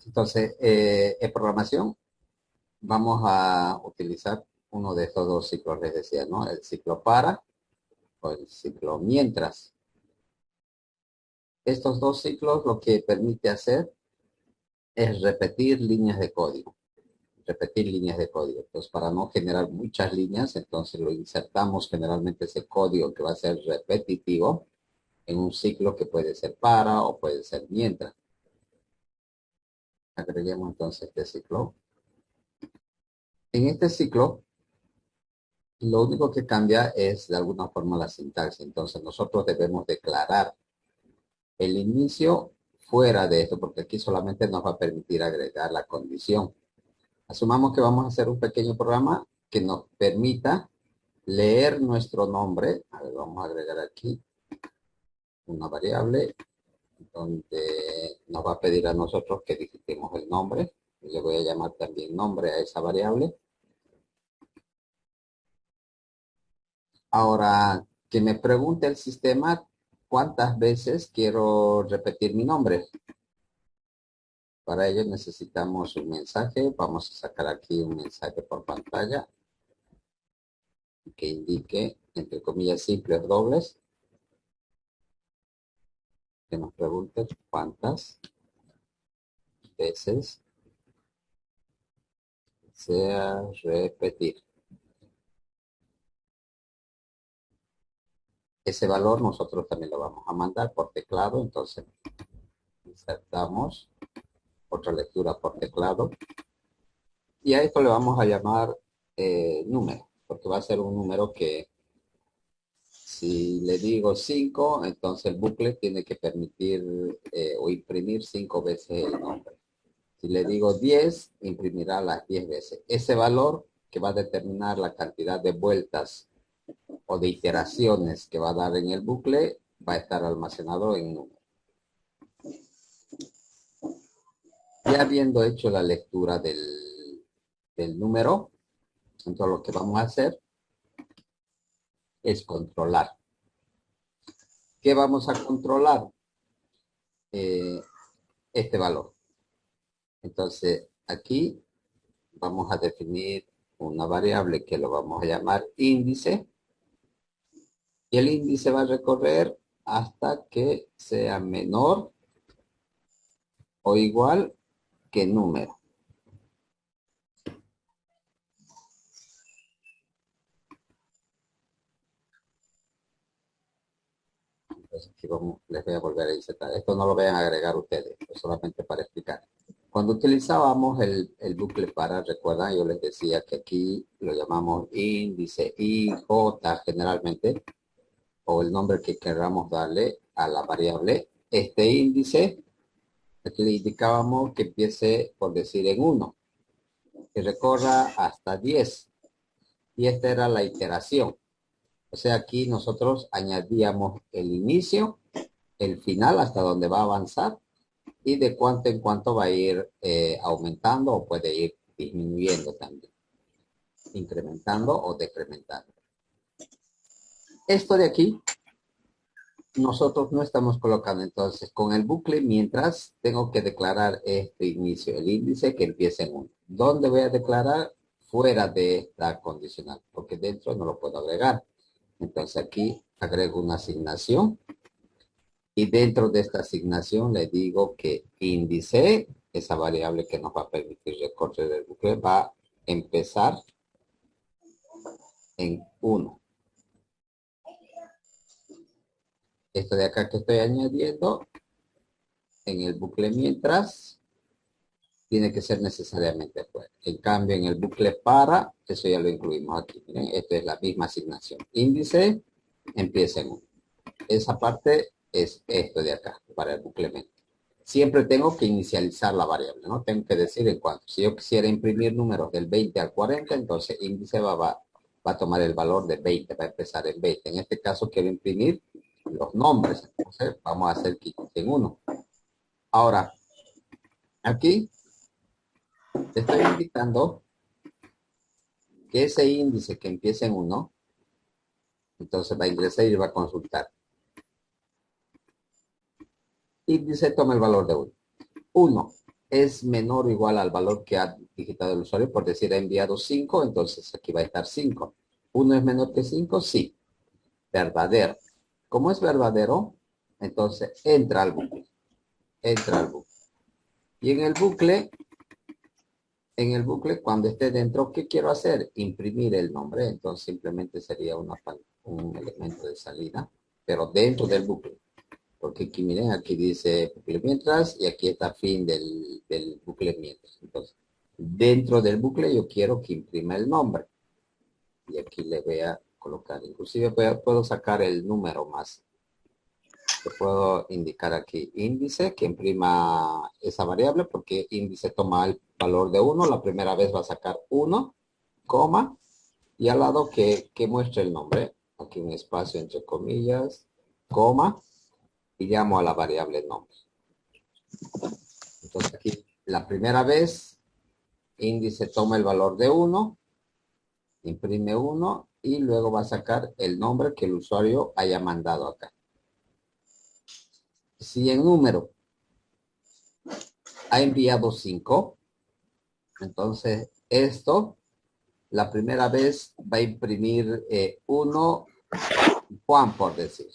Entonces, en programación vamos a utilizar uno de estos dos ciclos, les decía, ¿no? El ciclo para o el ciclo mientras. Estos dos ciclos lo que permite hacer es repetir líneas de código. Repetir líneas de código. Entonces, para no generar muchas líneas, entonces lo insertamos generalmente ese código que va a ser repetitivo en un ciclo que puede ser para o puede ser mientras. Agreguemos entonces este ciclo. En este ciclo, lo único que cambia es de alguna forma la sintaxis. Entonces, nosotros debemos declarar el inicio fuera de esto, porque aquí solamente nos va a permitir agregar la condición. Asumamos que vamos a hacer un pequeño programa que nos permita leer nuestro nombre. A ver, vamos a agregar aquí una variable donde nos va a pedir a nosotros que digitemos el nombre. Le voy a llamar también nombre a esa variable. Ahora, que me pregunte el sistema cuántas veces quiero repetir mi nombre. Para ello necesitamos un mensaje. Vamos a sacar aquí un mensaje por pantalla que indique, entre comillas, simples dobles. Que nos pregunte cuántas veces sea repetir. Ese valor nosotros también lo vamos a mandar por teclado. Entonces, insertamos otra lectura por teclado. Y a esto le vamos a llamar número, porque va a ser un número que si le digo 5, entonces el bucle tiene que permitir o imprimir 5 veces el nombre. Si le digo 10, imprimirá las 10 veces. Ese valor que va a determinar la cantidad de vueltas o de iteraciones que va a dar en el bucle va a estar almacenado en número. Ya habiendo hecho la lectura del número, entonces lo que vamos a hacer es controlar. ¿Qué vamos a controlar? Este valor. Entonces, aquí vamos a definir una variable que lo vamos a llamar índice. Y el índice va a recorrer hasta que sea menor o igual que número. Entonces, aquí les voy a volver a insertar. Esto no lo vayan a agregar ustedes, es solamente para explicar. Cuando utilizábamos el bucle para, recuerdan, yo les decía que aquí lo llamamos índice IJ generalmente, o el nombre que queramos darle a la variable. Este índice, aquí le indicábamos que empiece, por decir, en 1, que recorra hasta 10. Y esta era la iteración. O sea, aquí nosotros añadíamos el inicio, el final, hasta donde va a avanzar, y de cuánto en cuánto va a ir aumentando o puede ir disminuyendo también, incrementando o decrementando. Esto de aquí, nosotros no estamos colocando entonces con el bucle mientras tengo que declarar este inicio, el índice que empieza en 1. ¿Dónde voy a declarar? Fuera de esta condicional, porque dentro no lo puedo agregar. Entonces aquí agrego una asignación y dentro de esta asignación le digo que índice, esa variable que nos va a permitir recorrer el bucle, va a empezar en 1. Esto de acá que estoy añadiendo en el bucle mientras tiene que ser necesariamente fuera. En cambio, en el bucle para, eso ya lo incluimos aquí. Miren, esto es la misma asignación. Índice empieza en 1. Esa parte es esto de acá, para el bucle mientras. Siempre tengo que inicializar la variable, ¿no? Tengo que decir en cuánto. Si yo quisiera imprimir números del 20 al 40, entonces índice va a tomar el valor de 20, va a empezar en 20. En este caso quiero imprimir los nombres, entonces vamos a hacer que en 1. Ahora, aquí te estoy indicando que ese índice que empieza en 1, entonces va a ingresar y va a consultar. Índice toma el valor de 1. 1. es menor o igual al valor que ha digitado el usuario, por decir, ha enviado 5, entonces aquí va a estar 5. ¿1 es menor que 5? Sí. Verdadero. Como es verdadero, entonces entra al bucle. Entra al bucle. Y en el bucle, cuando esté dentro, ¿qué quiero hacer? Imprimir el nombre. Entonces simplemente sería un elemento de salida, pero dentro del bucle. Porque aquí miren, aquí dice bucle mientras y aquí está fin del bucle mientras. Entonces, dentro del bucle yo quiero que imprima el nombre. Y aquí le voy a colocar, inclusive puedo sacar el número más. Yo puedo indicar aquí índice que imprima esa variable porque índice toma el valor de 1. La primera vez va a sacar 1, coma, y al lado que muestre el nombre. Aquí un espacio entre comillas, coma, y llamo a la variable nombre. Entonces aquí la primera vez índice toma el valor de 1, imprime 1 y luego va a sacar el nombre que el usuario haya mandado acá. Si en número ha enviado 5, entonces esto la primera vez va a imprimir 1 Juan, por decir.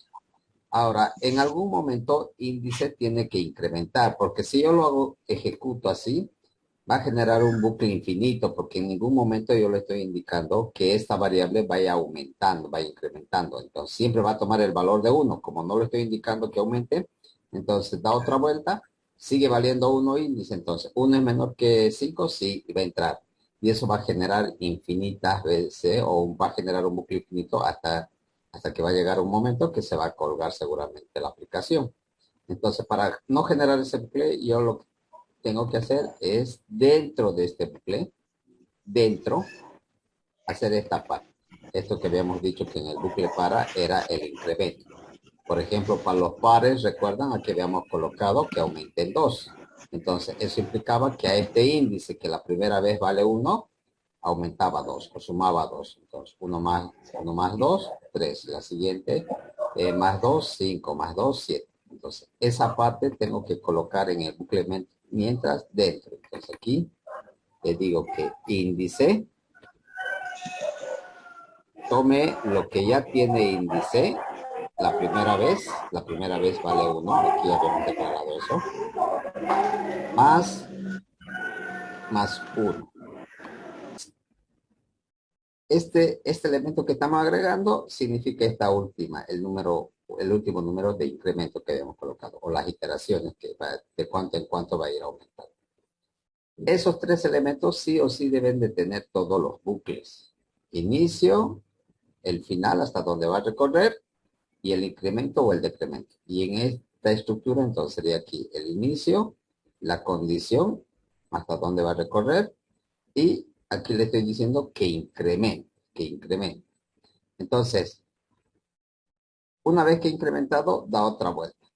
Ahora, en algún momento índice tiene que incrementar, porque si yo lo hago, ejecuto así, va a generar un bucle infinito, porque en ningún momento yo le estoy indicando que esta variable vaya aumentando, vaya incrementando. Entonces, siempre va a tomar el valor de 1. Como no le estoy indicando que aumente, entonces da otra vuelta, sigue valiendo 1 índice. Entonces, 1 es menor que 5, sí, va a entrar. Y eso va a generar infinitas veces, o va a generar un bucle infinito hasta que va a llegar un momento que se va a colgar seguramente la aplicación. Entonces, para no generar ese bucle, yo lo que tengo que hacer es dentro de este bucle, dentro, hacer esta parte. Esto que habíamos dicho que en el bucle para era el incremento. Por ejemplo, para los pares, recuerdan, aquí habíamos colocado que aumenten 2. Entonces, eso implicaba que a este índice, que la primera vez vale 1, aumentaba 2 o sumaba 2. Entonces, 1 más 2, 3. La siguiente, más 2, 5, más 2, 7. Entonces, esa parte tengo que colocar en el bucle mientras dentro. Entonces, aquí le digo que índice, tome lo que ya tiene índice, la primera vez vale 1, aquí habíamos declarado eso, más 1. Este elemento que estamos agregando significa esta última, el último número de incremento que habíamos colocado, o las iteraciones de cuánto en cuánto va a ir aumentando. Esos tres elementos sí o sí deben de tener todos los bucles. Inicio, el final hasta donde va a recorrer y el incremento o el decremento. Y en esta estructura entonces sería aquí el inicio, la condición, hasta dónde va a recorrer, y aquí le estoy diciendo que incremente, que incremente. Entonces, una vez que ha incrementado, da otra vuelta.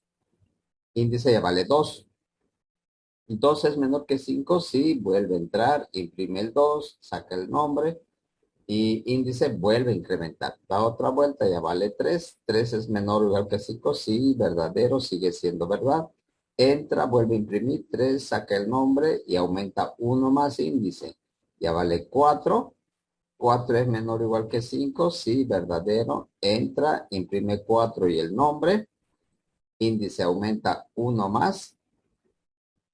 Índice ya vale 2. 2 es menor que 5, sí, vuelve a entrar, imprime el 2, saca el nombre, y índice vuelve a incrementar. Da otra vuelta, ya vale 3. 3 es menor o igual que 5, sí, verdadero, sigue siendo verdad. Entra, vuelve a imprimir 3, saca el nombre y aumenta 1 más índice. Ya vale 4. 4 es menor o igual que 5, sí, verdadero. Entra, imprime 4 y el nombre. Índice aumenta 1 más.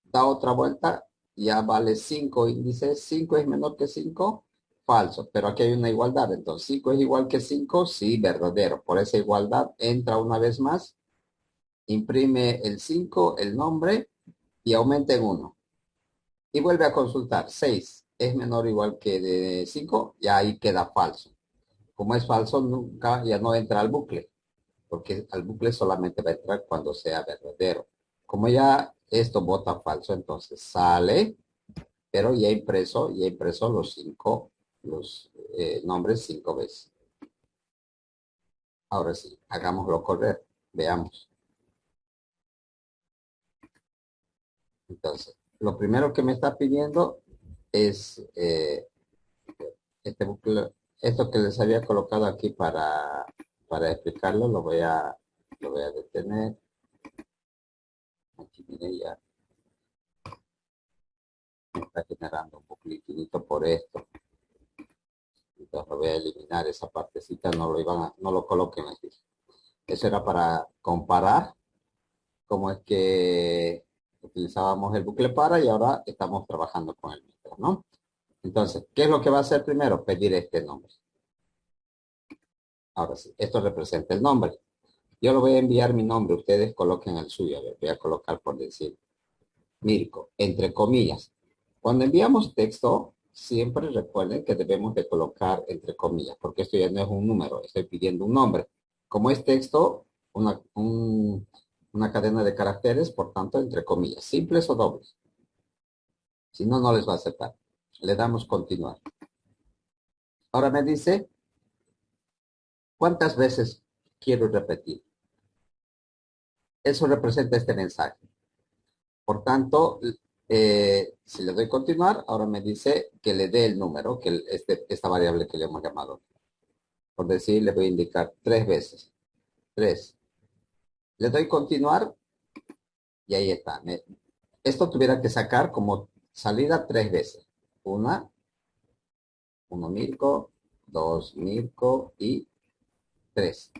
Da otra vuelta, ya vale 5 índice. 5 es menor que 5, falso, pero aquí hay una igualdad, entonces 5 es igual que 5, sí, verdadero. Por esa igualdad entra una vez más, imprime el 5, el nombre y aumenta en 1. Y vuelve a consultar, 6 es menor o igual que de 5, ya ahí queda falso. Como es falso, nunca, ya no entra al bucle, porque al bucle solamente va a entrar cuando sea verdadero. Como ya esto vota falso, entonces sale, pero ya impreso los nombres 5 veces. Ahora sí, hagámoslo correr, veamos. Entonces, lo primero que me está pidiendo es este bucle, esto que les había colocado aquí para explicarlo, lo voy a detener. Aquí mire ya. me está generando un bucle infinito por esto. Entonces lo voy a eliminar esa partecita, no lo coloquen aquí. Eso era para comparar cómo es que utilizábamos el bucle para y ahora estamos trabajando con el mientras, ¿no? Entonces, ¿qué es lo que va a hacer primero? Pedir este nombre. Ahora sí, esto representa el nombre. Yo le voy a enviar mi nombre, ustedes coloquen el suyo. A ver, voy a colocar por decir Mirko, entre comillas. Cuando enviamos texto, siempre recuerden que debemos de colocar entre comillas, porque esto ya no es un número, estoy pidiendo un nombre. Como es texto, una cadena de caracteres, por tanto, entre comillas, simples o dobles. Si no, no les va a aceptar. Le damos continuar. Ahora me dice, ¿cuántas veces quiero repetir? Eso representa este mensaje. Por tanto, si le doy continuar, ahora me dice que le dé el número, que esta variable que le hemos llamado. Por decir, le voy a indicar 3 veces. 3. Le doy continuar y ahí está. Esto tuviera que sacar como salida 3 veces. Uno Mirko, 2 Mirko y 3.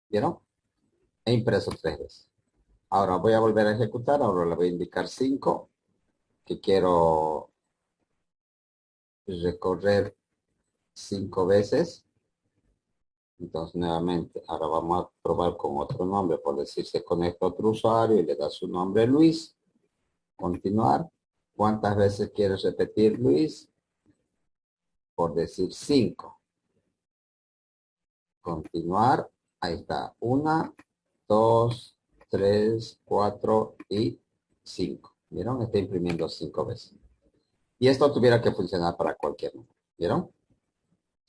¿Vieron? He impreso 3 veces. Ahora voy a volver a ejecutar. Ahora le voy a indicar 5 que quiero recorrer 5 veces. Entonces, nuevamente, ahora vamos a probar con otro nombre. Por decir, se conecta otro usuario y le da su nombre Luis. Continuar. ¿Cuántas veces quieres repetir Luis? Por decir 5. Continuar. Ahí está. 1, 2, 3, 4 y 5. ¿Vieron? Está imprimiendo 5 veces. Y esto tuviera que funcionar para cualquier número. ¿Vieron?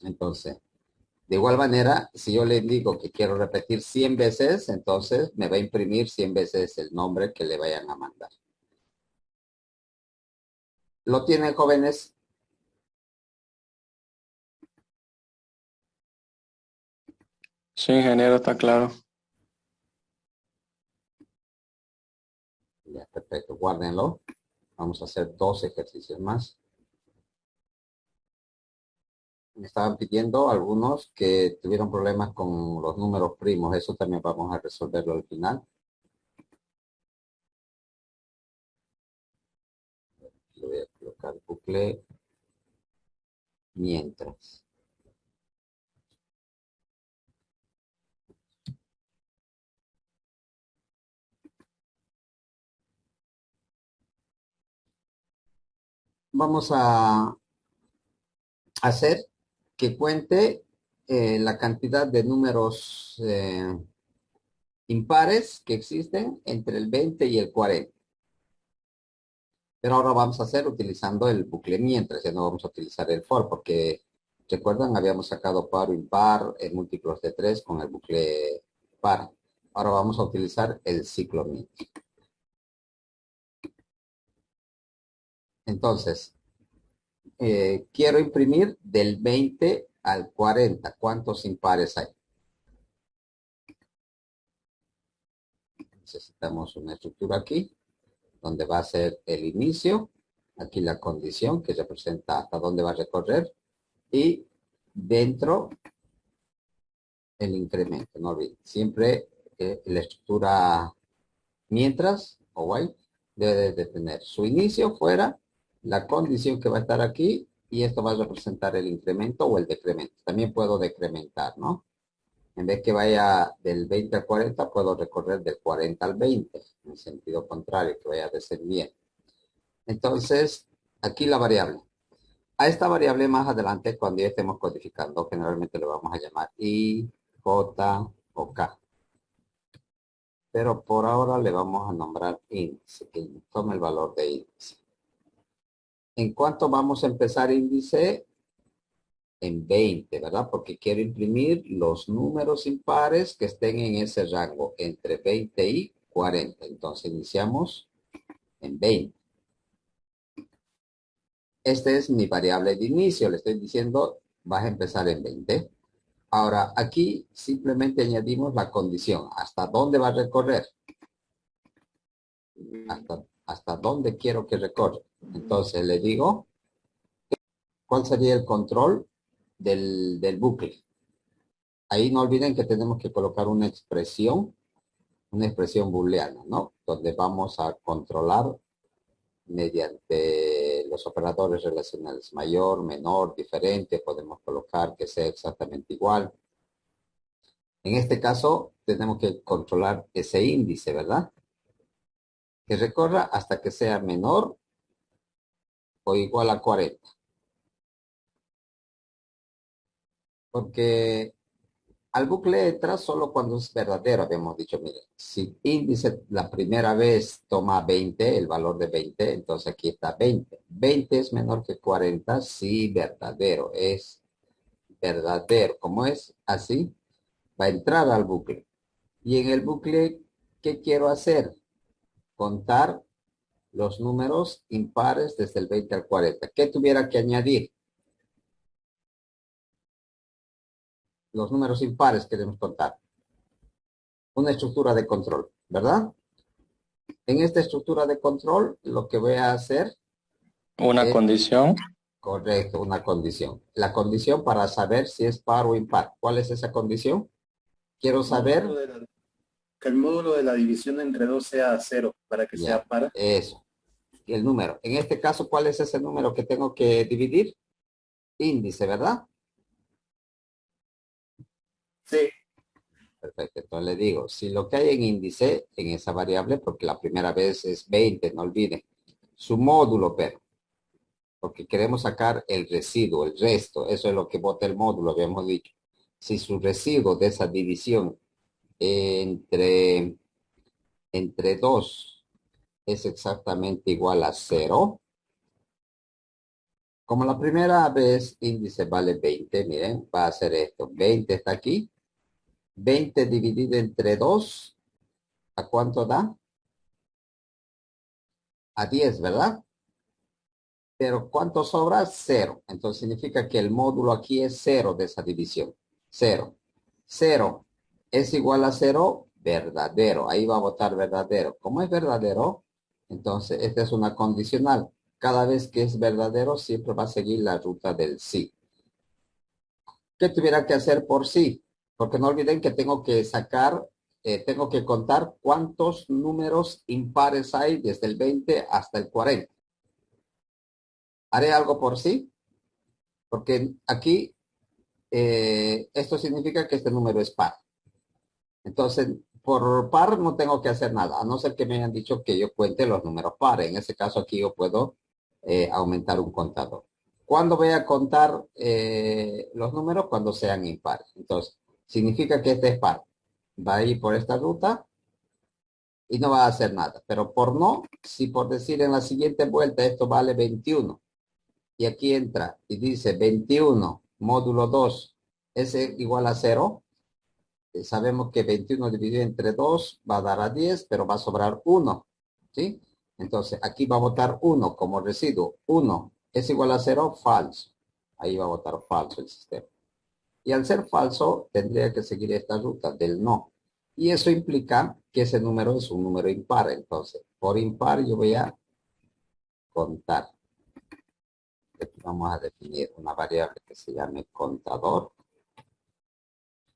Entonces, de igual manera, si yo le digo que quiero repetir 100 veces, entonces me va a imprimir 100 veces el nombre que le vayan a mandar. ¿Lo tienen, jóvenes? Sí, ingeniero, está claro. Ya, perfecto. Guárdenlo. Vamos a hacer 2 ejercicios más. Me estaban pidiendo algunos que tuvieron problemas con los números primos. Eso también vamos a resolverlo al final. Le voy a colocar bucle mientras. Vamos a hacer que cuente la cantidad de números impares que existen entre el 20 y el 40. Pero ahora vamos a hacer utilizando el bucle mientras, ya no vamos a utilizar el for, porque recuerdan, habíamos sacado par o impar en múltiplos de 3 con el bucle par. Ahora vamos a utilizar el ciclo mientras. Entonces, quiero imprimir del 20 al 40. ¿Cuántos impares hay? Necesitamos una estructura aquí, donde va a ser el inicio, aquí la condición que representa hasta dónde va a recorrer, y dentro el incremento. No olviden, siempre la estructura mientras o while debe de tener su inicio fuera, la condición que va a estar aquí, y esto va a representar el incremento o el decremento. También puedo decrementar, ¿no? En vez que vaya del 20 al 40, puedo recorrer del 40 al 20, en sentido contrario, que vaya descendiendo. Entonces, aquí la variable. A esta variable más adelante, cuando ya estemos codificando, generalmente lo vamos a llamar I, J o K. Pero por ahora le vamos a nombrar índice, que tome el valor de índice. ¿En cuánto vamos a empezar índice? En 20, ¿verdad? Porque quiero imprimir los números impares que estén en ese rango, entre 20 y 40. Entonces iniciamos en 20. Esta es mi variable de inicio. Le estoy diciendo, vas a empezar en 20. Ahora, aquí simplemente añadimos la condición. ¿Hasta dónde va a recorrer? Hasta hasta dónde quiero que recorra. Entonces le digo, ¿cuál sería el control del bucle? Ahí no olviden que tenemos que colocar una expresión booleana, ¿no? Donde vamos a controlar mediante los operadores relacionales mayor, menor, diferente, podemos colocar que sea exactamente igual. En este caso, tenemos que controlar ese índice, ¿verdad? Que recorra hasta que sea menor o igual a 40. Porque al bucle entra solo cuando es verdadero, habíamos dicho, mire, si índice la primera vez toma 20, el valor de 20, entonces aquí está 20. 20 es menor que 40, sí, verdadero, es verdadero. Como es así, va a entrar al bucle. Y en el bucle, ¿qué quiero hacer? Contar los números impares desde el 20 al 40. ¿Qué tuviera que añadir? Los números impares queremos contar. Una estructura de control, ¿verdad? En esta estructura de control, lo que voy a hacer Una es, condición. correcto, una condición. La condición para saber si es par o impar. ¿Cuál es esa condición? Quiero saber, Que el módulo de la división entre 2 sea 0 para que sea ya, par. eso, el número. En este caso, ¿cuál es ese número que tengo que dividir? Índice, ¿verdad? Sí. Perfecto, entonces le digo, si lo que hay en índice, en esa variable, porque la primera vez es 20, no olviden, su módulo, pero, porque queremos sacar el residuo, el resto, eso es lo que bota el módulo, habíamos dicho. Si su residuo de esa división entre, entre 2 es exactamente igual a 0, como la primera vez índice vale 20, miren, va a hacer esto, 20 está aquí, 20 dividido entre 2, ¿a cuánto da? A 10, ¿verdad? Pero ¿cuánto sobra? 0. Entonces significa que el módulo aquí es 0 de esa división. 0. 0 es igual a 0, verdadero. Ahí va a votar verdadero. Como es verdadero, entonces esta es una condicional. Cada vez que es verdadero, siempre va a seguir la ruta del sí. ¿Qué tuviera que hacer por sí? Porque no olviden que tengo que sacar, tengo que contar cuántos números impares hay desde el 20 hasta el 40. Haré algo por sí, porque aquí esto significa que este número es par. Entonces, por par no tengo que hacer nada, a no ser que me hayan dicho que yo cuente los números pares. En ese caso aquí yo puedo aumentar un contador. ¿Cuándo voy a contar los números? Cuando sean impares. Entonces, significa que este es par. Va a ir por esta ruta y no va a hacer nada. Pero por no, si por decir en la siguiente vuelta esto vale 21 y aquí entra y dice 21 módulo 2 es igual a 0, sabemos que 21 dividido entre 2 va a dar a 10, pero va a sobrar 1, ¿sí? Entonces aquí va a votar 1 como residuo. 1 es igual a 0, falso. Ahí va a votar falso el sistema. Y al ser falso, tendría que seguir esta ruta del no. Y eso implica que ese número es un número impar. Entonces, por impar yo voy a contar. Aquí vamos a definir una variable que se llame contador.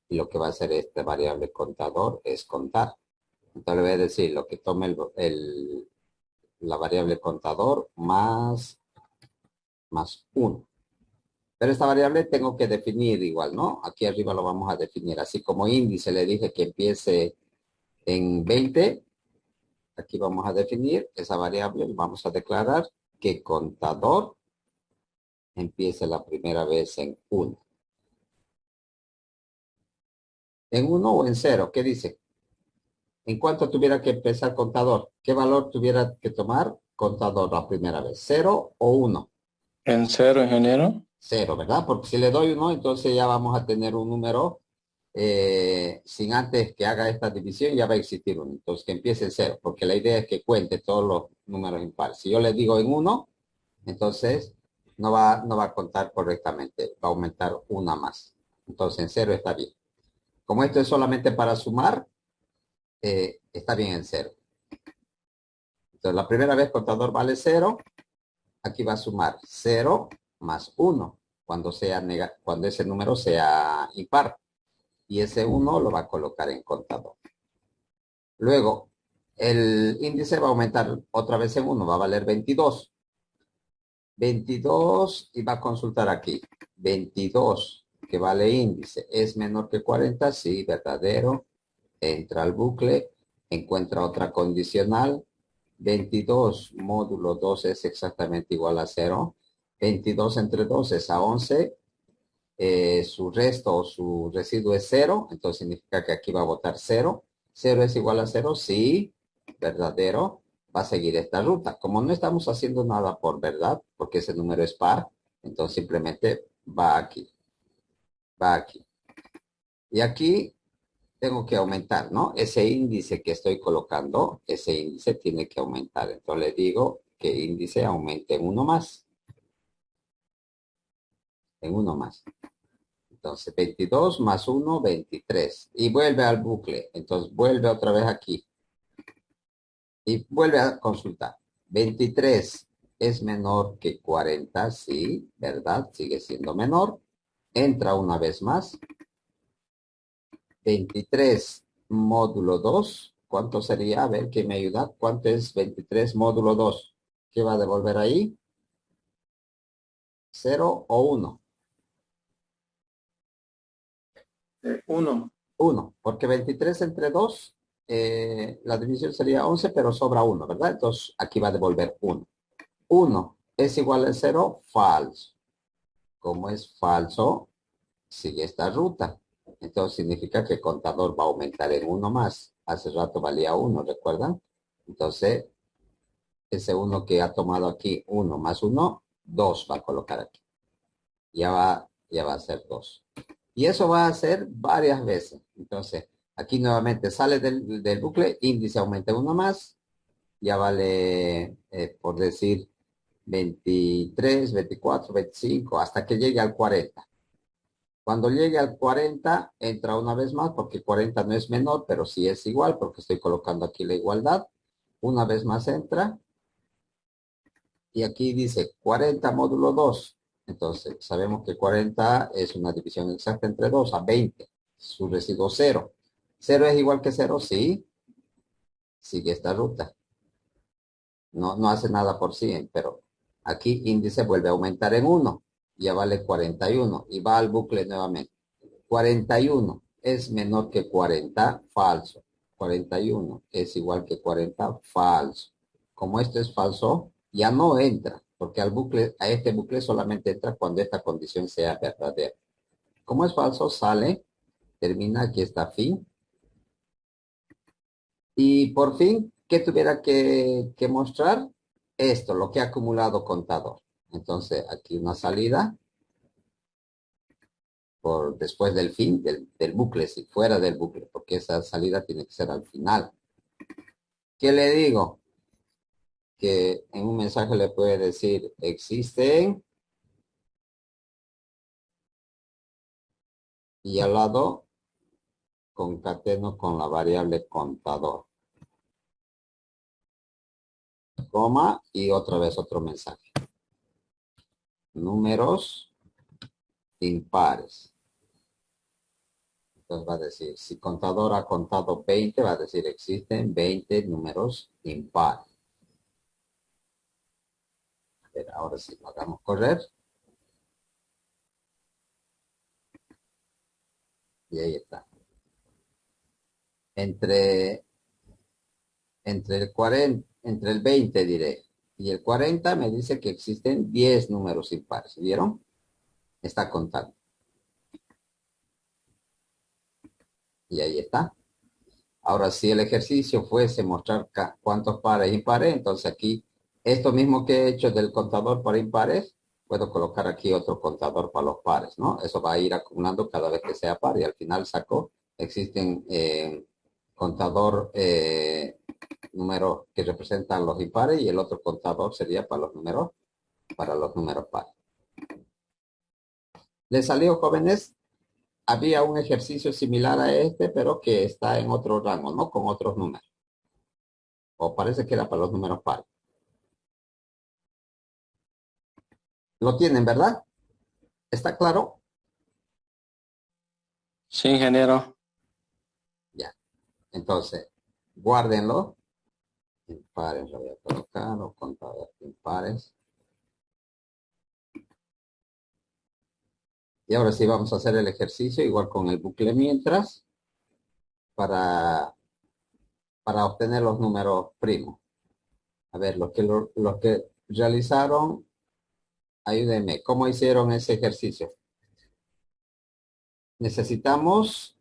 Y lo que va a hacer esta variable contador es contar. Entonces le voy a decir lo que tome la variable contador más 1. Pero esta variable tengo que definir igual, ¿no? Aquí arriba lo vamos a definir. Así como índice le dije que empiece en 20, aquí vamos a definir esa variable. Vamos a declarar que contador empiece la primera vez en 1. ¿En 1 o en 0? ¿Qué dice? ¿En cuánto tuviera que empezar contador? ¿Qué valor tuviera que tomar contador la primera vez? ¿0 o 1? En 0, ingeniero. 0, ¿verdad? Porque si le doy 1, entonces ya vamos a tener un número sin antes que haga esta división, ya va a existir 1. Entonces que empiece en 0, porque la idea es que cuente todos los números impares. Si yo le digo en 1, entonces no va a contar correctamente, va a aumentar una más. Entonces en 0 está bien. Como esto es solamente para sumar, está bien en 0. Entonces, la primera vez contador vale 0. Aquí va a sumar 0 más 1 cuando ese número sea impar. Y ese 1 lo va a colocar en contador. Luego, el índice va a aumentar otra vez en 1, va a valer 22. 22 y va a consultar aquí. 22 que vale índice es menor que 40, sí, verdadero. Entra al bucle, encuentra otra condicional. 22 módulo 2 es exactamente igual a 0. 22 entre 2 es a 11. Su resto o su residuo es 0, entonces significa que aquí va a votar 0. 0 es igual a 0, sí, verdadero, va a seguir esta ruta. Como no estamos haciendo nada por verdad, porque ese número es par, entonces simplemente va aquí, va aquí. Y aquí tengo que aumentar, ¿no? Ese índice que estoy colocando, ese índice tiene que aumentar. Entonces le digo que índice aumente en uno más. En uno más. Entonces, 22 más 1, 23. Y vuelve al bucle. Entonces, vuelve otra vez aquí. Y vuelve a consultar. 23 es menor que 40, sí, ¿verdad? Sigue siendo menor. Entra una vez más. 23 módulo 2. ¿Cuánto sería? A ver, ¿quién me ayuda? ¿Cuánto es 23 módulo 2? ¿Qué va a devolver ahí? ¿0 o 1? 1. 1, porque 23 entre 2, la división sería 11, pero sobra 1, ¿verdad? Entonces aquí va a devolver 1. 1 es igual a 0, falso. Como es falso, sigue esta ruta. Entonces significa que el contador va a aumentar en 1 más. Hace rato valía 1, ¿recuerdan? Entonces, ese 1 que ha tomado aquí, 1 más 1, 2 va a colocar aquí. Ya va a ser 2. Y eso va a ser varias veces. Entonces, aquí nuevamente sale del bucle, índice aumenta 1 más, ya vale, por decir, 23, 24, 25, hasta que llegue al 40. Cuando llegue al 40, entra una vez más, porque 40 no es menor, pero sí es igual, porque estoy colocando aquí la igualdad. Una vez más entra, y aquí dice 40 módulo 2. Entonces, sabemos que 40 es una división exacta entre 2 a 20. Su residuo 0. 0 es igual que 0, sí. Sigue esta ruta. No hace nada por 100, pero aquí índice vuelve a aumentar en 1. Ya vale 41 y va al bucle nuevamente. 41 es menor que 40, falso. 41 es igual que 40, falso. Como esto es falso, ya no entra, porque a este bucle solamente entra cuando esta condición sea verdadera. Como es falso, sale, termina, aquí está fin. Y por fin, ¿qué tuviera que mostrar? Esto, lo que ha acumulado contador. Entonces, aquí una salida por después del fin del bucle, si fuera del bucle, porque esa salida tiene que ser al final. ¿Qué le digo? Que en un mensaje le puede decir, existen, y al lado concateno con la variable contador, coma, y otra vez otro mensaje. Números impares. Entonces va a decir, si contador ha contado 20, va a decir, existen 20 números impares. Pero ahora sí, lo hagamos correr. Y ahí está. Entre el 20 diré, y el 40 me dice que existen 10 números impares. ¿Vieron? Está contando. Y ahí está. Ahora, si el ejercicio fuese mostrar cuántos pares impares, entonces aquí, esto mismo que he hecho del contador para impares, puedo colocar aquí otro contador para los pares, ¿no? Eso va a ir acumulando cada vez que sea par y al final saco, existen contador números que representan los impares y el otro contador sería para los números pares. ¿Les salió, jóvenes? Había un ejercicio similar a este, pero que está en otro rango, ¿no? Con otros números. O parece que era para los números pares. Lo tienen, ¿verdad? ¿Está claro? Sí, ingeniero. Ya. Entonces, guárdenlo. Impares lo voy a colocar, o contador impares. Y ahora sí vamos a hacer el ejercicio igual con el bucle mientras para, para obtener los números primos. A ver, los que realizaron, ayúdenme. ¿Cómo hicieron ese ejercicio? Necesitamos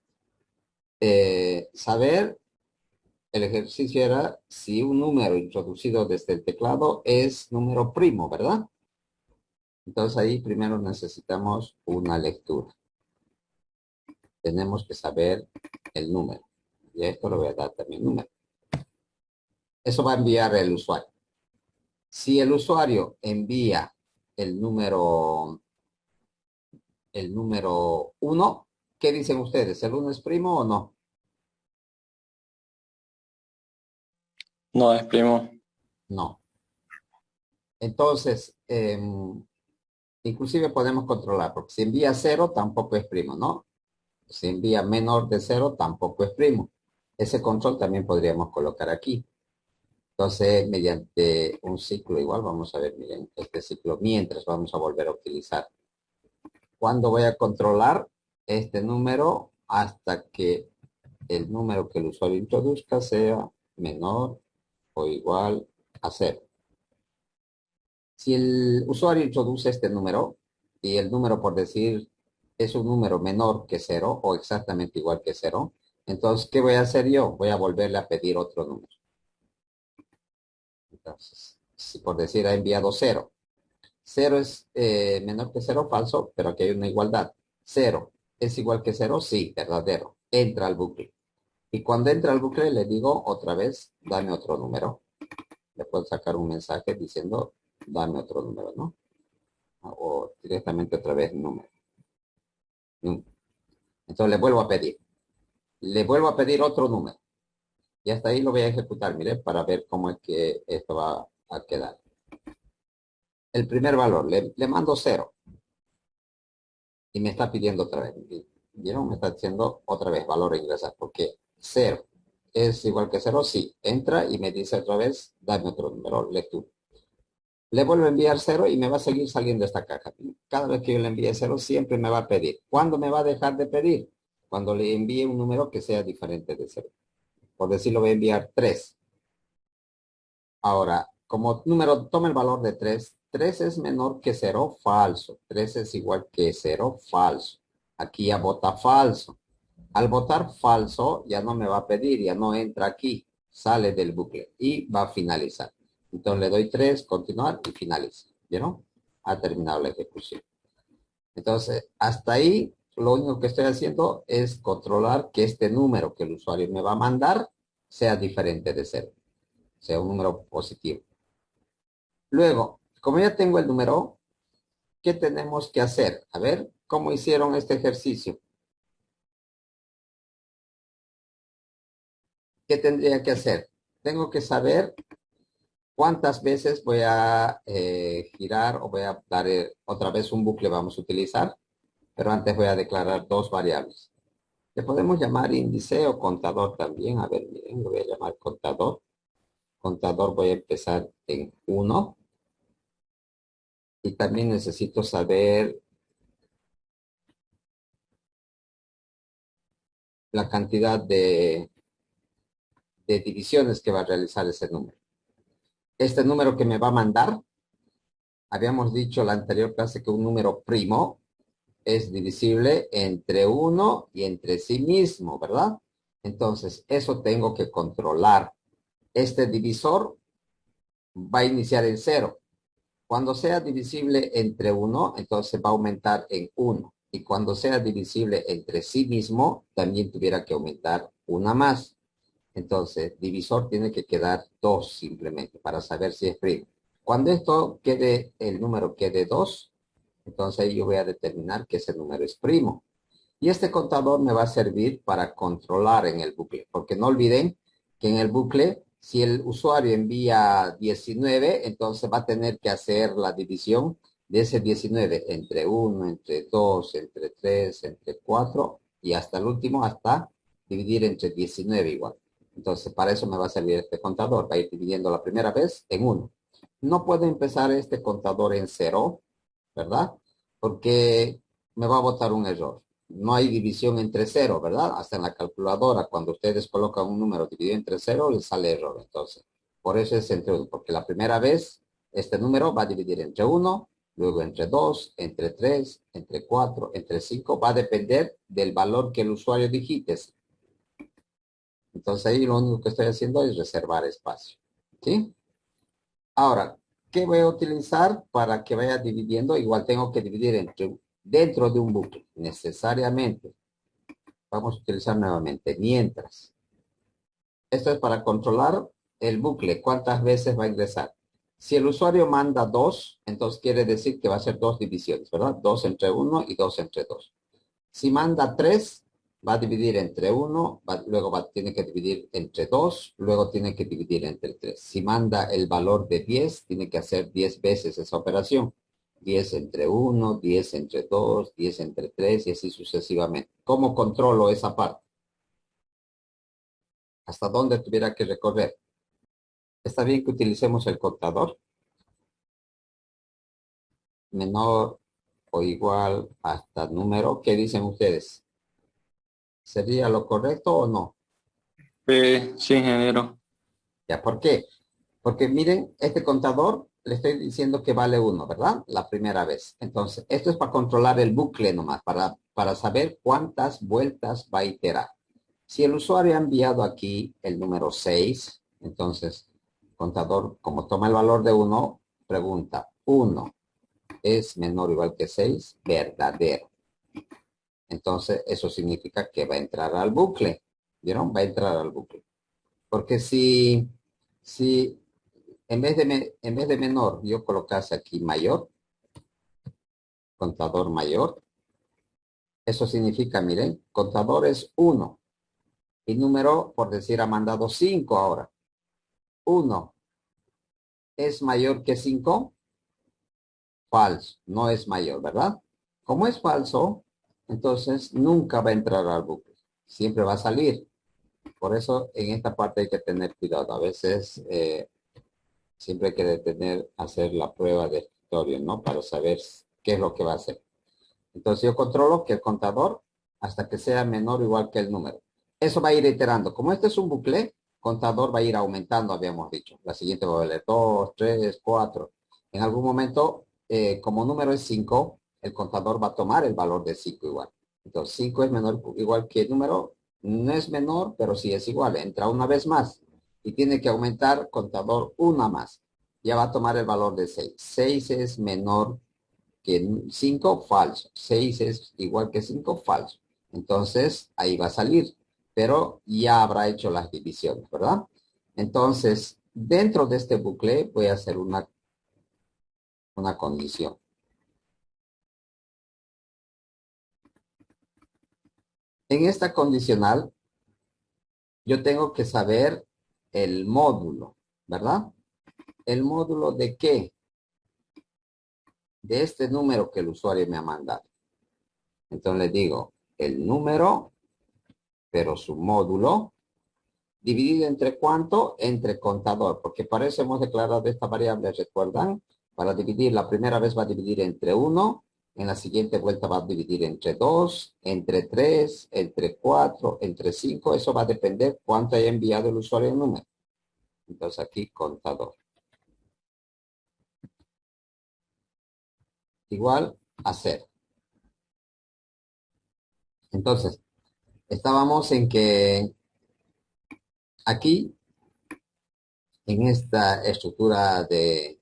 saber, el ejercicio era si un número introducido desde el teclado es número primo, ¿verdad? Entonces ahí primero necesitamos una lectura. Tenemos que saber el número. Y a esto le voy a dar también número. Eso va a enviar el usuario. Si el usuario envía el número 1, ¿qué dicen ustedes? ¿El 1 es primo o no? No es primo. No. Entonces, inclusive podemos controlar, porque si envía 0, tampoco es primo, ¿no? Si envía menor de 0, tampoco es primo. Ese control también podríamos colocar aquí. Entonces, mediante un ciclo igual, vamos a ver, miren, este ciclo, mientras vamos a volver a utilizar. ¿Cuándo voy a controlar este número? Hasta que el número que el usuario introduzca sea menor o igual a 0. Si el usuario introduce este número y el número, por decir, es un número menor que 0 o exactamente igual que 0, entonces, ¿qué voy a hacer yo? Voy a volverle a pedir otro número. Entonces, si por decir ha enviado 0, 0 es menor que 0, falso, pero aquí hay una igualdad. 0 es igual que 0, sí, verdadero. Entra al bucle. Y cuando entra al bucle le digo otra vez, dame otro número. Le puedo sacar un mensaje diciendo, dame otro número, ¿no? O directamente otra vez número. Entonces le vuelvo a pedir. Le vuelvo a pedir otro número. Y hasta ahí lo voy a ejecutar, mire, para ver cómo es que esto va a quedar. El primer valor, le mando 0. Y me está pidiendo otra vez. ¿Vieron? Me está diciendo otra vez valor a ingresar. Porque 0 es igual que 0, sí. Entra y me dice otra vez, dame otro número, lectura. Le vuelvo a enviar 0 y me va a seguir saliendo esta caja. Cada vez que yo le envíe 0, siempre me va a pedir. ¿Cuándo me va a dejar de pedir? Cuando le envíe un número que sea diferente de 0. Por decirlo, voy a enviar 3. Ahora, como número, toma el valor de 3. 3 es menor que 0, falso. 3 es igual que 0, falso. Aquí ya vota falso. Al votar falso, ya no me va a pedir, ya no entra aquí. Sale del bucle y va a finalizar. Entonces le doy 3, continuar y finaliza. ¿Vieron? Ha terminado la ejecución. Entonces, hasta ahí, lo único que estoy haciendo es controlar que este número que el usuario me va a mandar sea diferente de 0. Sea un número positivo. Luego, como ya tengo el número, ¿qué tenemos que hacer? A ver, ¿cómo hicieron este ejercicio? ¿Qué tendría que hacer? Tengo que saber cuántas veces voy a girar o voy a dar otra vez un bucle vamos a utilizar, pero antes voy a declarar dos variables. Le podemos llamar índice o contador también. A ver, miren, lo voy a llamar contador. Contador voy a empezar en 1. Y también necesito saber la cantidad de divisiones que va a realizar ese número. Este número que me va a mandar, habíamos dicho en la anterior clase que un número primo es divisible entre 1 y entre sí mismo, ¿verdad? Entonces, eso tengo que controlar. Este divisor va a iniciar en 0. Cuando sea divisible entre 1, entonces va a aumentar en 1. Y cuando sea divisible entre sí mismo, también tuviera que aumentar una más. Entonces, divisor tiene que quedar 2 simplemente para saber si es primo. Cuando esto quede, el número quede 2, entonces yo voy a determinar que ese número es primo. Y este contador me va a servir para controlar en el bucle, porque no olviden que en el bucle Si el usuario envía 19, entonces va a tener que hacer la división de ese 19 entre 1, entre 2, entre 3, entre 4 y hasta el último, hasta dividir entre 19 igual. Entonces, para eso me va a servir este contador. Va a ir dividiendo la primera vez en 1. No puedo empezar este contador en 0, ¿verdad? Porque me va a botar un error. No hay división entre 0, ¿verdad? Hasta en la calculadora, cuando ustedes colocan un número dividido entre 0, les sale error. Entonces, por eso es entre 1, porque la primera vez este número va a dividir entre 1, luego entre 2, entre 3, entre 4, entre 5. Va a depender del valor que el usuario digite. Entonces ahí lo único que estoy haciendo es reservar espacio. ¿Sí? Ahora, ¿qué voy a utilizar para que vaya dividiendo? Igual tengo que dividir dentro de un bucle, necesariamente. Vamos a utilizar nuevamente, mientras. Esto es para controlar el bucle, cuántas veces va a ingresar. Si el usuario manda 2, entonces quiere decir que va a ser 2 divisiones, ¿verdad? 2 entre 1 y 2 entre 2. Si manda 3, va a dividir entre 1, luego tiene que dividir entre 2, luego tiene que dividir entre 3. Si manda el valor de 10, tiene que hacer 10 veces esa operación. 10 entre 1, 10 entre 2, 10 entre 3 y así sucesivamente. ¿Cómo controlo esa parte? ¿Hasta dónde tuviera que recorrer? ¿Está bien que utilicemos el contador? Menor o igual hasta número. ¿Qué dicen ustedes? ¿Sería lo correcto o no? Sí, ingeniero. ¿Ya? ¿Por qué? Porque miren, este contador le estoy diciendo que vale 1, ¿verdad? La primera vez. Entonces, esto es para controlar el bucle nomás, para saber cuántas vueltas va a iterar. Si el usuario ha enviado aquí el número 6, entonces, el contador, como toma el valor de 1, pregunta, 1 es menor o igual que 6, verdadero. Entonces, eso significa que va a entrar al bucle. ¿Vieron? Va a entrar al bucle. Porque si en vez de menor, yo colocase aquí mayor, contador mayor, eso significa, miren, contador es 1. Y número, por decir, ha mandado 5 ahora. 1 es mayor que 5, falso, no es mayor, ¿verdad? Como es falso, entonces nunca va a entrar al bucle. Siempre va a salir. Por eso en esta parte hay que tener cuidado. A veces siempre hay que hacer la prueba de escritorio, ¿no? Para saber qué es lo que va a hacer. Entonces yo controlo que el contador hasta que sea menor o igual que el número. Eso va a ir iterando. Como este es un bucle, contador va a ir aumentando, habíamos dicho. La siguiente va a valer 2, 3, 4. En algún momento, como número es 5, el contador va a tomar el valor de 5 igual. Entonces 5 es menor igual que el número. No es menor, pero sí es igual. Entra una vez más y tiene que aumentar contador una más. Ya va a tomar el valor de 6. 6 es menor que 5, falso. 6 es igual que 5, falso. Entonces, ahí va a salir, pero ya habrá hecho las divisiones, ¿verdad? Entonces, dentro de este bucle voy a hacer una condición. En esta condicional, yo tengo que saber el módulo, ¿verdad? ¿El módulo de qué? De este número que el usuario me ha mandado. Entonces le digo, el número, pero su módulo, dividido entre cuánto, entre contador, porque para eso hemos declarado esta variable, ¿recuerdan? Para dividir, la primera vez va a dividir entre 1, en la siguiente vuelta va a dividir entre 2, entre 3, entre 4, entre 5, eso va a depender cuánto haya enviado el usuario el número. Entonces aquí contador. Igual a 0. Entonces, estábamos en que aquí, en esta estructura de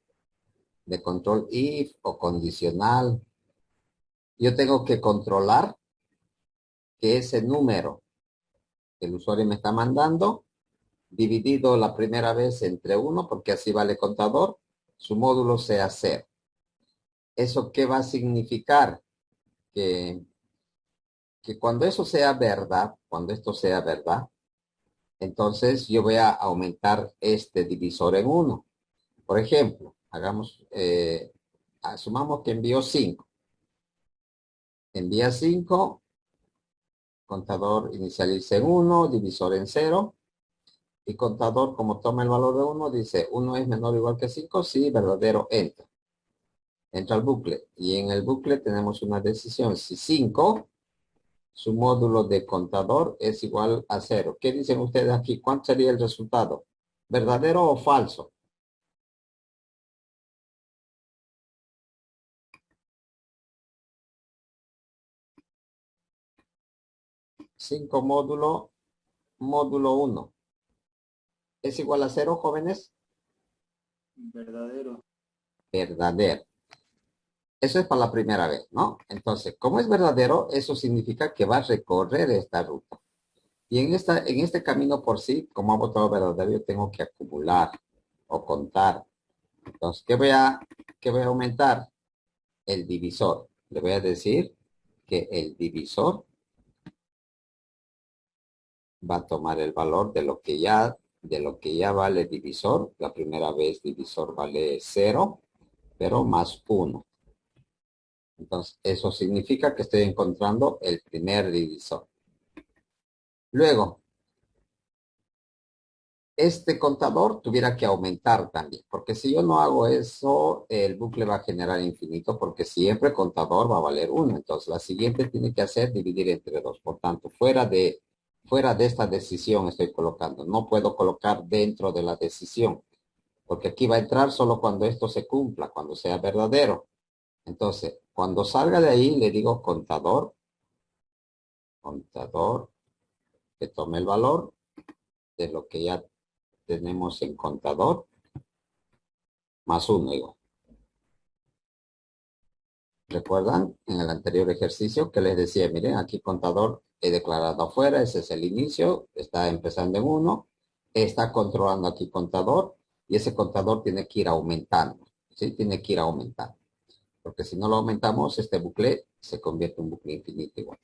control if o condicional, yo tengo que controlar que ese número que el usuario me está mandando, dividido la primera vez entre 1, porque así vale contador, su módulo sea 0. ¿Eso qué va a significar? Que cuando eso sea verdad, cuando esto sea verdad, Entonces yo voy a aumentar este divisor en 1. Por ejemplo, asumamos que envió 5. Envía 5, contador inicializa en 1, divisor en 0. Y contador, como toma el valor de 1, dice 1 es menor o igual que 5, sí, verdadero, entra. Entra al bucle. Y en el bucle tenemos una decisión. Si 5, su módulo de contador es igual a 0. ¿Qué dicen ustedes aquí? ¿Cuánto sería el resultado? ¿Verdadero o falso? 5 módulo 1. ¿Es igual a 0, jóvenes? Verdadero. Verdadero. Eso es para la primera vez, ¿no? Entonces, como es verdadero, eso significa que va a recorrer esta ruta. Y en este camino por sí, como hago todo verdadero, yo tengo que acumular o contar. Entonces, ¿qué voy a aumentar? El divisor. Le voy a decir que el divisor va a tomar el valor de lo que ya vale divisor. La primera vez divisor vale 0, pero más 1. Entonces, eso significa que estoy encontrando el primer divisor. Luego, este contador tuviera que aumentar también, porque si yo no hago eso, el bucle va a generar infinito, porque siempre contador va a valer 1. Entonces, la siguiente tiene que hacer dividir entre 2. Por tanto, fuera de esta decisión estoy colocando. No puedo colocar dentro de la decisión, porque aquí va a entrar solo cuando esto se cumpla, cuando sea verdadero. Entonces, cuando salga de ahí, le digo contador, que tome el valor de lo que ya tenemos en contador, más 1 igual. ¿Recuerdan en el anterior ejercicio que les decía? Miren, aquí contador he declarado afuera, ese es el inicio, está empezando en 1, está controlando aquí contador, y ese contador tiene que ir aumentando, ¿sí? Tiene que ir aumentando, porque si no lo aumentamos, este bucle se convierte en un bucle infinito igual.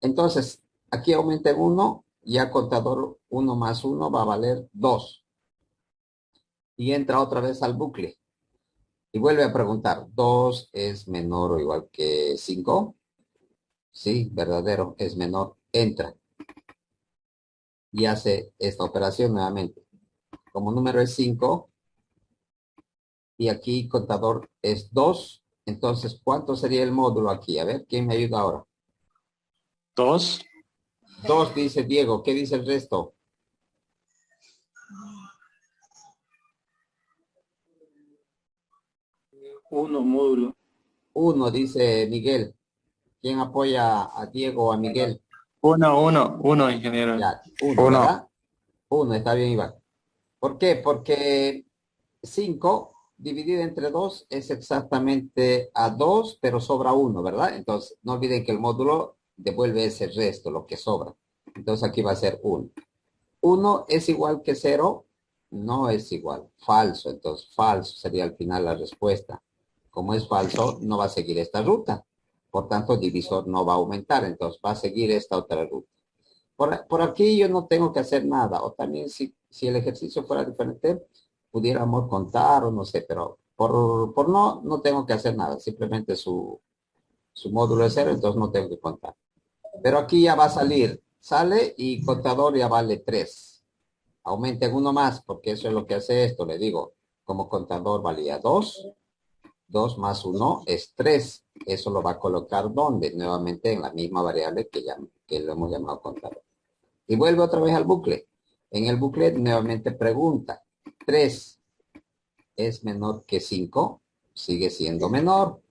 Entonces, aquí aumenta en 1, ya contador 1 más 1 va a valer 2. Y entra otra vez al bucle. Y vuelve a preguntar, ¿2 es menor o igual que 5? Sí, verdadero, es menor. Entra y hace esta operación nuevamente. Como número es 5 y aquí contador es 2, entonces, ¿cuánto sería el módulo aquí? A ver, ¿quién me ayuda ahora? 2. 2 dice Diego. ¿Qué dice el resto? 1 módulo. 1 dice Miguel. ¿Quién apoya a Diego o a Miguel? 1, ingeniero. Ya, 1, 1. ¿verdad? 1, está bien, Iván. ¿Por qué? Porque 5 dividido entre 2 es exactamente a 2, pero sobra 1, ¿verdad? Entonces, no olviden que el módulo devuelve ese resto, lo que sobra. Entonces, aquí va a ser 1. 1 es igual que 0, no es igual. Falso, entonces falso sería al final la respuesta. Como es falso, no va a seguir esta ruta. Por tanto, divisor no va a aumentar, entonces va a seguir esta otra ruta. Por aquí yo no tengo que hacer nada, o también si el ejercicio fuera diferente, pudiéramos contar o no sé, pero por no tengo que hacer nada, simplemente su módulo es 0, entonces no tengo que contar. Pero aquí ya va a salir, sale y contador ya vale 3. Aumenten 1 más, porque eso es lo que hace esto, le digo, como contador valía 2, 2 más 1 es 3. Eso lo va a colocar ¿dónde? Nuevamente en la misma variable que lo hemos llamado contador. Y vuelve otra vez al bucle. En el bucle nuevamente pregunta, 3 es menor que 5, sigue siendo menor,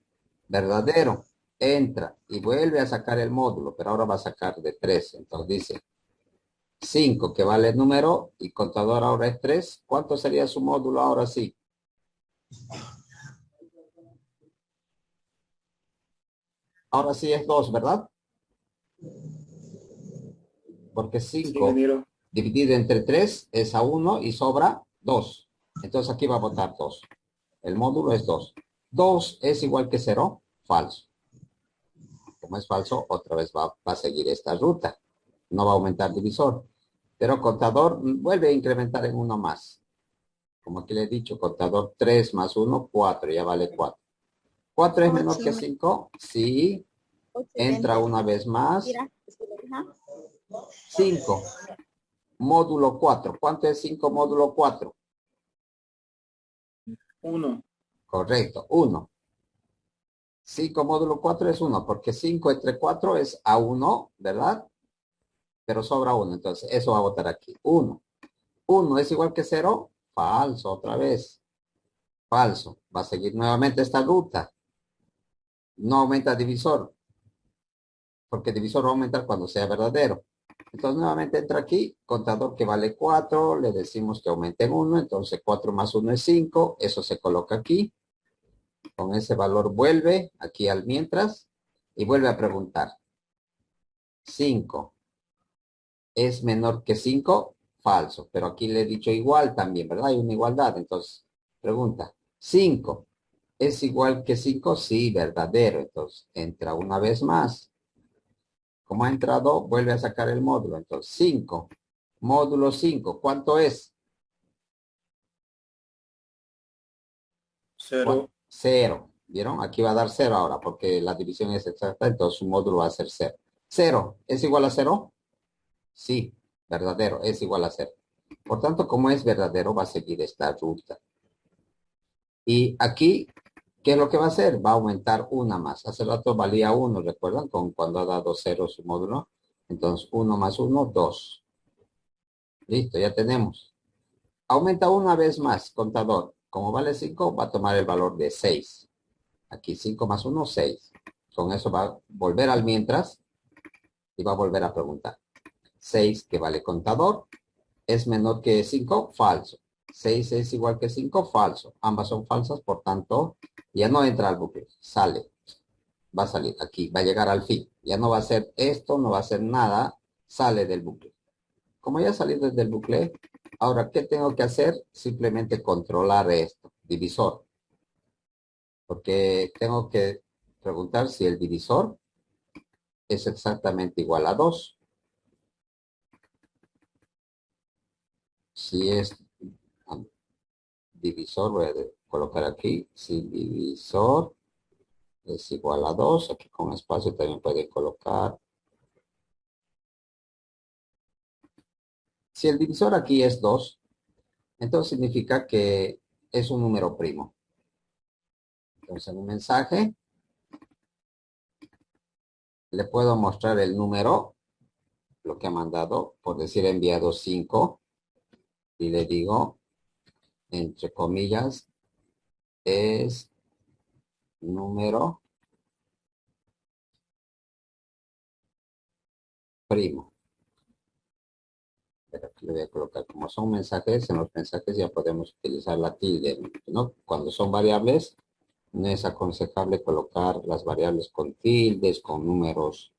verdadero, entra y vuelve a sacar el módulo, pero ahora va a sacar de 3. Entonces dice 5 que vale el número y contador ahora es 3. ¿Cuánto sería su módulo ahora sí? Ahora sí es 2, ¿verdad? Porque Sí, 5 ingeniero. dividido entre 3 es a 1 y sobra 2. Entonces aquí va a botar 2. El módulo es 2. 2 es igual que 0, falso. Como es falso, otra vez va a seguir esta ruta. No va a aumentar divisor. Pero contador vuelve a incrementar en uno más. Como aquí le he dicho, contador 3 más 1, 4, ya vale 4. ¿4 es menor que 5? Sí. Entra una vez más. 5. Módulo 4. ¿Cuánto es 5 módulo 4? 1. Correcto, 1. 5 módulo 4 es 1, porque 5 entre 4 es a 1, ¿verdad? Pero sobra 1, entonces eso va a botar aquí. 1. 1 es igual que 0. Falso, otra vez. Falso. Va a seguir nuevamente esta ruta. No aumenta divisor, porque divisor va a aumentar cuando sea verdadero. Entonces nuevamente entra aquí, contador que vale 4, le decimos que aumente en 1, entonces 4 más 1 es 5, eso se coloca aquí. Con ese valor vuelve aquí al mientras y vuelve a preguntar. 5 es menor que 5, falso, pero aquí le he dicho igual también, ¿verdad? Hay una igualdad, entonces pregunta. 5 es igual que 5, sí, verdadero, entonces entra una vez más. Como ha entrado, vuelve a sacar el módulo. Entonces, 5. Módulo 5. ¿Cuánto es? 0. 0. ¿Vieron? Aquí va a dar 0 ahora porque la división es exacta, entonces su módulo va a ser 0. 0. ¿Es igual a 0? Sí, verdadero, es igual a 0. Por tanto, como es verdadero, va a seguir esta ruta. Y aquí, ¿qué es lo que va a hacer? Va a aumentar una más. Hace rato valía 1, ¿recuerdan? Con cuando ha dado 0 su módulo. Entonces, 1 más 1, 2. Listo, ya tenemos. Aumenta una vez más, contador. Como vale 5, va a tomar el valor de 6. Aquí 5 más 1, 6. Con eso va a volver al mientras y va a volver a preguntar. 6 que vale contador es menor que 5, falso. 6 es igual que 5, falso. Ambas son falsas, por tanto, ya no entra al bucle. Sale. Va a salir aquí, va a llegar al fin. Ya no va a hacer esto, no va a hacer nada. Sale del bucle. Como ya salí desde el bucle, ahora, ¿qué tengo que hacer? Simplemente controlar esto, divisor. Porque tengo que preguntar si el divisor es exactamente igual a 2. Si es divisor, voy a colocar aquí, si divisor es igual a 2, aquí con espacio también puede colocar. Si el divisor aquí es 2, entonces significa que es un número primo. Entonces en un mensaje le puedo mostrar el número, lo que ha mandado, por decir enviado 5, y le digo, entre comillas, es número primo. Pero aquí le voy a colocar, como son mensajes, en los mensajes ya podemos utilizar la tilde, ¿no? Cuando son variables, no es aconsejable colocar las variables con tildes, con números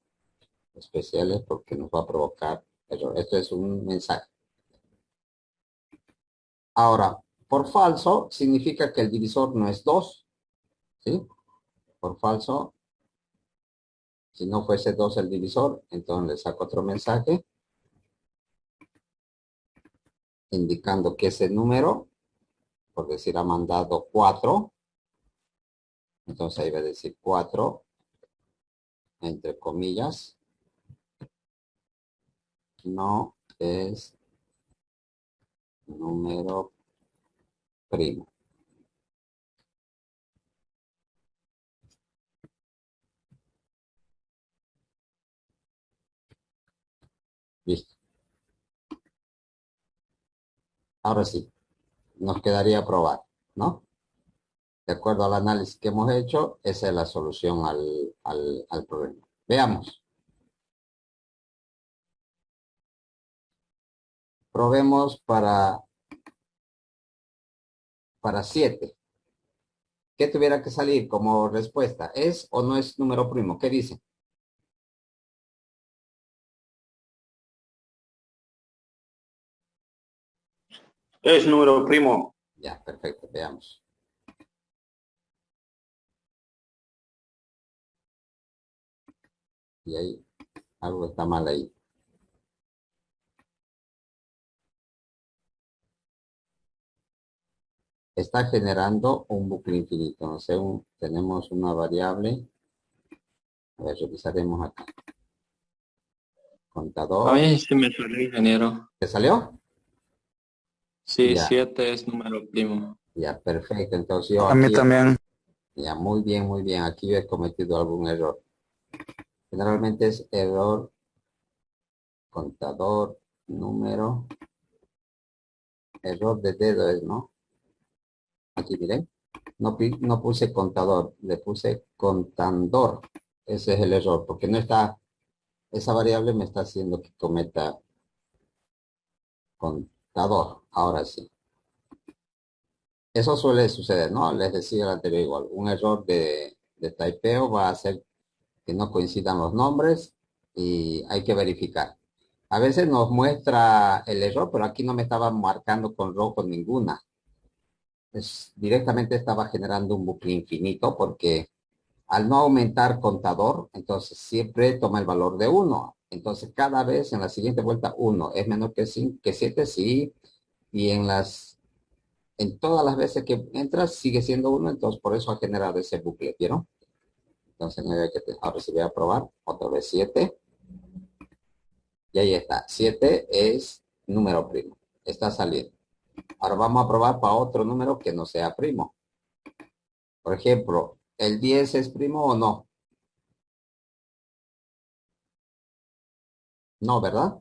especiales, porque nos va a provocar error. Esto es un mensaje. Ahora, por falso significa que el divisor no es 2, ¿sí? Por falso, si no fuese 2 el divisor, entonces le saco otro mensaje indicando que ese número, por decir, ha mandado 4, entonces ahí va a decir 4, entre comillas, no es número primo. Listo. Ahora sí, nos quedaría probar, ¿no? De acuerdo al análisis que hemos hecho, esa es la solución al problema. Veamos. Probemos para 7. ¿Qué tuviera que salir como respuesta? ¿Es o no es número primo? ¿Qué dice? Es número primo. Ya, perfecto, veamos. Y ahí, algo está mal ahí. está generando un bucle infinito. No sé, tenemos una variable. A ver, revisaremos acá. A Contador. mí sí me salió, ingeniero. ¿Te salió? Sí, Ya, 7 es número primo. ya, perfecto. Entonces yo A mí aquí, también. ya, muy bien, muy bien. Aquí yo he cometido algún error. Generalmente es error, contador, número, error de dedo es, ¿no? Aquí miren. No puse contador, le puse contador. Ese es el error, porque no está, esa variable me está haciendo que cometa contador. Ahora sí. Eso suele suceder, ¿no? Les decía el anterior igual. Un error de typeo va a hacer que no coincidan los nombres y hay que verificar. A veces nos muestra el error, pero aquí no me estaba marcando con rojo ninguna. Directamente estaba generando un bucle infinito porque al no aumentar contador, entonces siempre toma el valor de 1. Entonces cada vez en la siguiente vuelta 1 es menor que 5, que 7, sí. Y en todas las veces que entras sigue siendo 1, entonces por eso ha generado ese bucle, ¿vieron? Entonces ahora sí voy a probar otra vez 7. Y ahí está. 7 es número primo. Está saliendo. Ahora vamos a probar para otro número que no sea primo. Por ejemplo, ¿el 10 es primo o no? No, ¿verdad?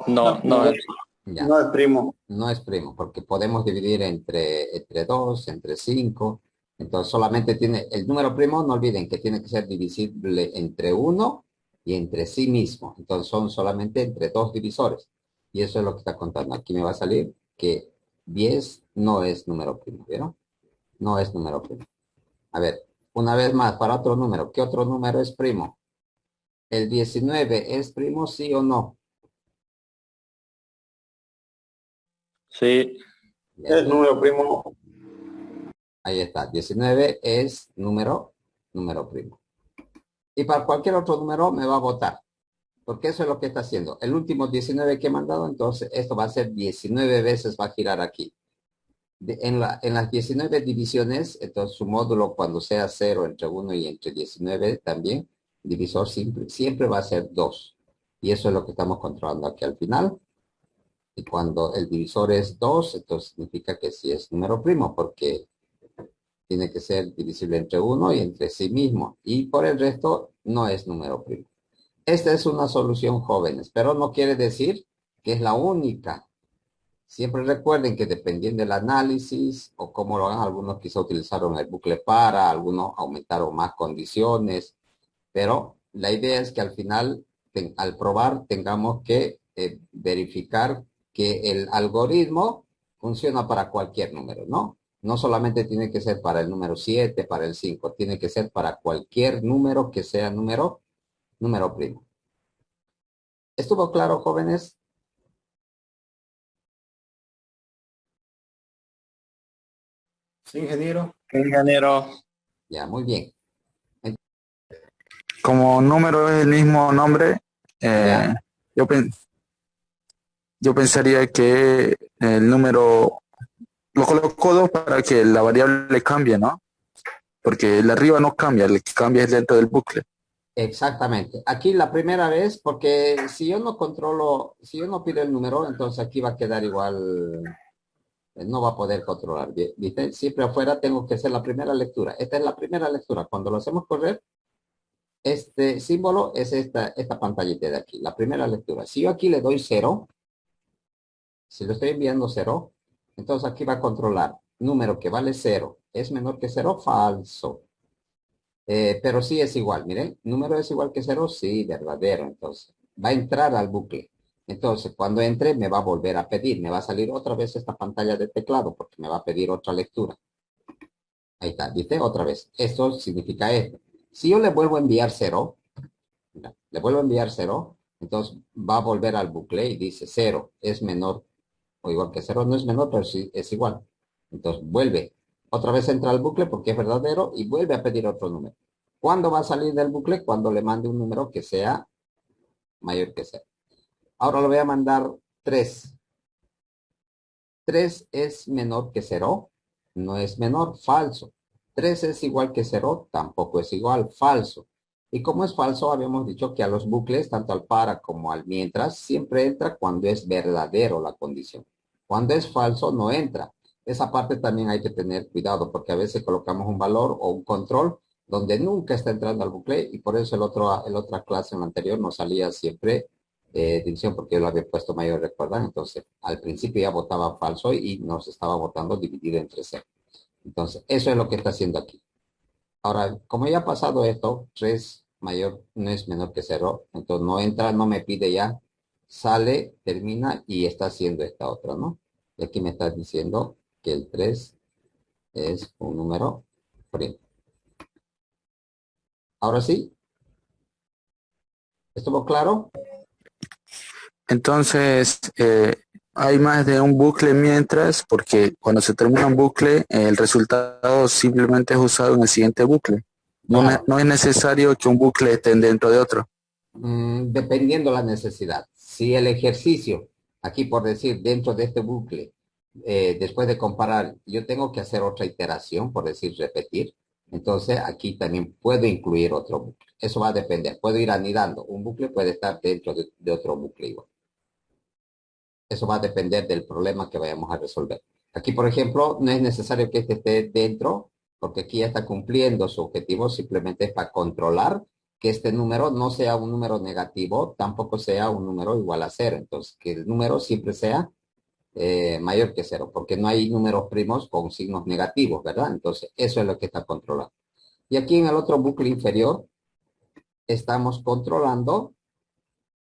No, no es. Ya. No es primo. No es primo, porque podemos dividir entre 2, entre 5. Entonces solamente tiene, el número primo, no olviden que tiene que ser divisible entre 1 y entre sí mismo. Entonces son solamente entre dos divisores. Y eso es lo que está contando. Aquí me va a salir que 10 no es número primo, ¿vieron? No es número primo. A ver, una vez más, para otro número. ¿Qué otro número es primo? ¿El 19 es primo, sí o no? Sí, Ya, Es número primo. ahí está. 19 es número primo. Y para cualquier otro número me va a votar, porque eso es lo que está haciendo. El último 19 que he mandado, entonces esto va a ser 19 veces, va a girar aquí. En las 19 divisiones, entonces su módulo cuando sea 0 entre 1 y entre 19 también, divisor simple, siempre va a ser 2. Y eso es lo que estamos controlando aquí al final. Y cuando el divisor es 2, entonces significa que sí es número primo, porque tiene que ser divisible entre 1 y entre sí mismo. Y por el resto no es número primo. Esta es una solución, jóvenes, pero no quiere decir que es la única. Siempre recuerden que dependiendo del análisis o cómo lo hagan, algunos quizá utilizaron el bucle para, algunos aumentaron más condiciones, pero la idea es que al final, al probar, tengamos que verificar que el algoritmo funciona para cualquier número, ¿no? No solamente tiene que ser para el número 7, para el 5, tiene que ser para cualquier número que sea número primo. ¿Estuvo claro, jóvenes? Sí, ingeniero. ingeniero. Ya, muy bien. Como número es el mismo nombre, eh, Ya, yo, yo pensaría que el número lo coloco 2 para que la variable cambie, ¿no? Porque el de arriba no cambia, el que cambia es dentro del bucle. exactamente. Aquí la primera vez, porque si yo no controlo, si yo no pido el número, entonces aquí va a quedar igual, no va a poder controlar. ¿Viste? Siempre afuera tengo que hacer la primera lectura. Esta es la primera lectura. Cuando lo hacemos correr, este símbolo es esta pantallita de aquí, la primera lectura. Si yo aquí le doy 0, si lo estoy enviando 0, entonces aquí va a controlar número que vale 0. ¿Es menor que 0? Falso. Pero sí es igual, miren, número es igual que 0, sí, verdadero. Entonces, va a entrar al bucle. Entonces, cuando entre, me va a volver a pedir, me va a salir otra vez esta pantalla de teclado porque me va a pedir otra lectura. Ahí está, ¿viste? Otra vez. Esto significa esto. Si yo le vuelvo a enviar 0, mira, le vuelvo a enviar 0, entonces va a volver al bucle y dice 0 es menor o igual que 0, no es menor, pero sí es igual. Entonces vuelve. Otra vez entra al bucle porque es verdadero y vuelve a pedir otro número. ¿Cuándo va a salir del bucle? Cuando le mande un número que sea mayor que 0. Ahora le voy a mandar 3. 3 es menor que 0. no es menor, falso. 3 es igual que 0, tampoco es igual, falso. Y como es falso, habíamos dicho que a los bucles, tanto al para como al mientras, siempre entra cuando es verdadero la condición. Cuando es falso, no entra. Esa parte también hay que tener cuidado, porque a veces colocamos un valor o un control donde nunca está entrando al bucle, y por eso el otra clase en la anterior nos salía siempre división, porque yo lo había puesto mayor, ¿recuerdan? Entonces, al principio ya votaba falso y nos estaba votando dividido entre 0. Entonces, eso es lo que está haciendo aquí. Ahora, como ya ha pasado esto, 3 mayor no es menor que 0, entonces no entra, no me pide ya, sale, termina y está haciendo esta otra, ¿no? Y aquí me está diciendo que el 3 es un número primo. Ahora sí, ¿estuvo claro? Entonces, hay más de un bucle mientras, porque cuando se termina un bucle, el resultado simplemente es usado en el siguiente bucle. Claro. No es necesario que un bucle esté dentro de otro. Dependiendo la necesidad. Si el ejercicio, aquí por decir, dentro de este bucle, después de comparar, yo tengo que hacer otra iteración, por decir, repetir, entonces aquí también puedo incluir otro bucle. Eso va a depender. Puedo ir anidando. Un bucle puede estar dentro de otro bucle igual. Eso va a depender del problema que vayamos a resolver. Aquí, por ejemplo, no es necesario que este esté dentro, porque aquí ya está cumpliendo su objetivo, simplemente es para controlar que este número no sea un número negativo, tampoco sea un número igual a 0. Entonces, que el número siempre sea mayor que 0, porque no hay números primos con signos negativos, ¿verdad? Entonces, eso es lo que está controlando. Y aquí en el otro bucle inferior, estamos controlando.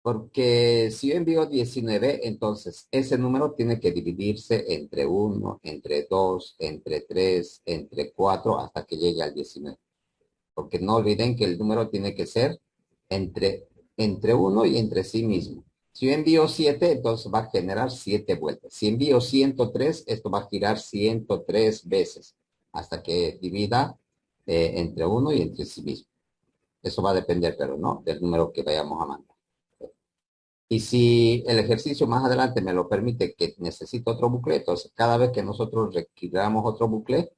Porque si yo envío 19, entonces ese número tiene que dividirse entre 1, entre 2, entre 3, entre 4, hasta que llegue al 19. Porque no olviden que el número tiene que ser entre, entre 1 y entre sí mismo. Si yo envío 7, entonces va a generar 7 vueltas. Si envío 103, esto va a girar 103 veces hasta que divida entre 1 y entre sí mismo. Eso va a depender, pero no, del número que vayamos a mandar. Y si el ejercicio más adelante me lo permite que necesito otro bucle, entonces cada vez que nosotros requiramos otro bucle,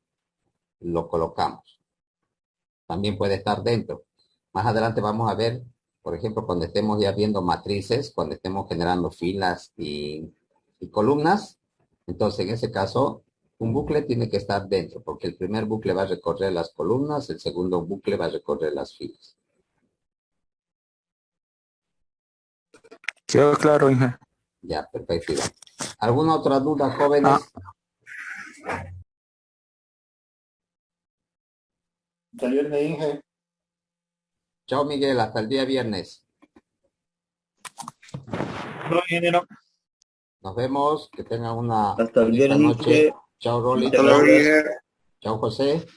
lo colocamos. También puede estar dentro. Más adelante vamos a ver, por ejemplo, cuando estemos ya viendo matrices, cuando estemos generando filas y columnas, entonces en ese caso, un bucle tiene que estar dentro, porque el primer bucle va a recorrer las columnas, el segundo bucle va a recorrer las filas. Quedó claro, Inge. Ya, perfecto. ¿Alguna otra duda, jóvenes? Hasta el viernes, Inge. Chao, Miguel, hasta el día viernes. No, ingeniero. Nos vemos, que tengan una Hasta el bonita viernes, noche. Inge. Chao, Rolly. Muchas Hasta luego, gracias. Inge. Chao, José.